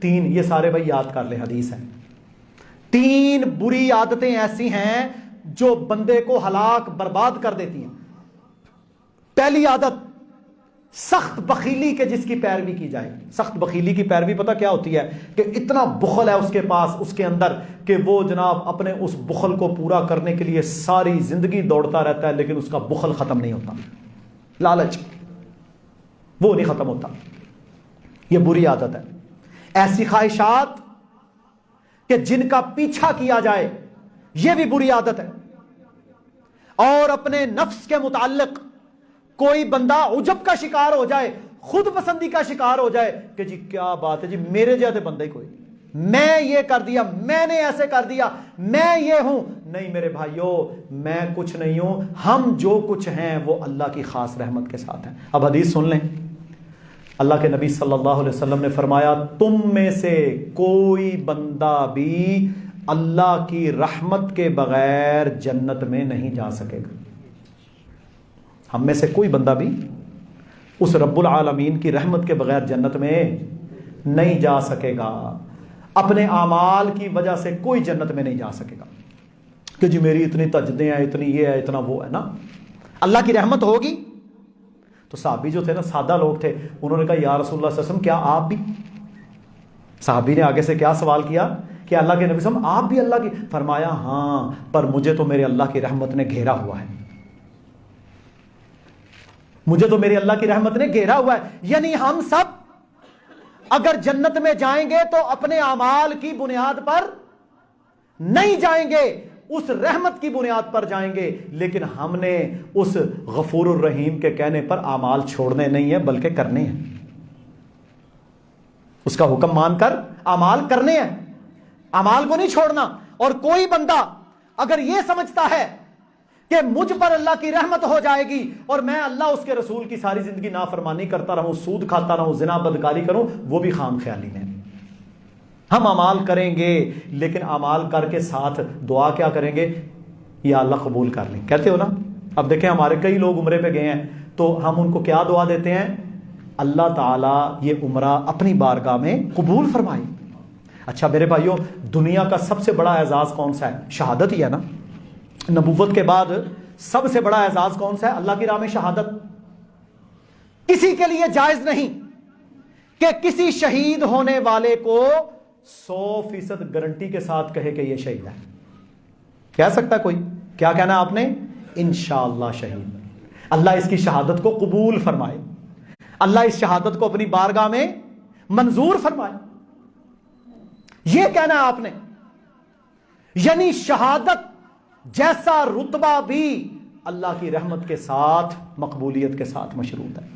تین، یہ سارے بھائی یاد کر لیں، حدیث ہے، تین بری عادتیں ایسی ہیں جو بندے کو ہلاک برباد کر دیتی ہیں۔ پہلی عادت سخت بخیلی کے جس کی پیروی کی جائے۔ سخت بخیلی کی پیروی پتہ کیا ہوتی ہے؟ کہ اتنا بخل ہے اس کے پاس، اس کے اندر، کہ وہ جناب اپنے اس بخل کو پورا کرنے کے لیے ساری زندگی دوڑتا رہتا ہے، لیکن اس کا بخل ختم نہیں ہوتا، لالچ وہ نہیں ختم ہوتا، یہ بری عادت ہے۔ ایسی خواہشات کہ جن کا پیچھا کیا جائے، یہ بھی بری عادت ہے۔ اور اپنے نفس کے متعلق کوئی بندہ عجب کا شکار ہو جائے، خود پسندی کا شکار ہو جائے کہ جی کیا بات ہے جی، میرے جیسے بندہ ہی کوئی نہیں، میں یہ کر دیا، میں نے ایسے کر دیا، میں یہ ہوں۔ نہیں میرے بھائیوں، میں کچھ نہیں ہوں، ہم جو کچھ ہیں وہ اللہ کی خاص رحمت کے ساتھ ہیں۔ اب حدیث سن لیں، اللہ کے نبی صلی اللہ علیہ وسلم نے فرمایا، تم میں سے کوئی بندہ بھی اللہ کی رحمت کے بغیر جنت میں نہیں جا سکے گا۔ ہم میں سے کوئی بندہ بھی اس رب العالمین کی رحمت کے بغیر جنت میں نہیں جا سکے گا۔ اپنے اعمال کی وجہ سے کوئی جنت میں نہیں جا سکے گا کہ جی میری اتنی تجدیں ہیں، اتنی یہ ہے، اتنا وہ ہے نا۔ اللہ کی رحمت ہوگی تو صحابی جو تھے نا، سادہ لوگ تھے، انہوں نے کہا یا رسول اللہ صلی اللہ علیہ وسلم کیا آپ بھی؟ صحابی نے آگے سے کیا سوال کیا کہ اللہ کے نبی صلی اللہ علیہ وسلم آپ بھی اللہ کی؟ فرمایا ہاں، پر مجھے تو میرے اللہ کی رحمت نے گھیرا ہوا ہے، مجھے تو میری اللہ کی رحمت نے گھیرا ہوا ہے۔ یعنی ہم سب اگر جنت میں جائیں گے تو اپنے اعمال کی بنیاد پر نہیں جائیں گے، اس رحمت کی بنیاد پر جائیں گے۔ لیکن ہم نے اس غفور الرحیم کے کہنے پر اعمال چھوڑنے نہیں ہیں بلکہ کرنے ہیں، اس کا حکم مان کر اعمال کرنے ہیں، اعمال کو نہیں چھوڑنا۔ اور کوئی بندہ اگر یہ سمجھتا ہے کہ مجھ پر اللہ کی رحمت ہو جائے گی اور میں اللہ اس کے رسول کی ساری زندگی نافرمانی کرتا رہوں، سود کھاتا رہوں، زنا بدکاری کروں، وہ بھی خام خیالی میں۔ ہم اعمال کریں گے، لیکن اعمال کر کے ساتھ دعا کیا کریں گے؟ یا اللہ قبول کر لیں، کہتے ہو نا۔ اب دیکھیں ہمارے کئی لوگ عمرے پہ گئے ہیں تو ہم ان کو کیا دعا دیتے ہیں؟ اللہ تعالیٰ یہ عمرہ اپنی بارگاہ میں قبول فرمائے۔ اچھا میرے بھائیوں، دنیا کا سب سے بڑا اعزاز کون سا ہے؟ شہادت ہی ہے نا۔ نبوت کے بعد سب سے بڑا اعزاز کون سا ہے؟ اللہ کی راہ میں شہادت۔ کسی کے لیے جائز نہیں کہ کسی شہید ہونے والے کو 100% گارنٹی کے ساتھ کہے کہ یہ شہید ہے۔ کہہ سکتا کوئی؟ کیا کہنا آپ نے؟ انشاءاللہ شہید۔ اللہ اس کی شہادت کو قبول فرمائے، اللہ اس شہادت کو اپنی بارگاہ میں منظور فرمائے، یہ کہنا ہے آپ نے۔ یعنی شہادت جیسا رتبہ بھی اللہ کی رحمت کے ساتھ، مقبولیت کے ساتھ مشروط ہے۔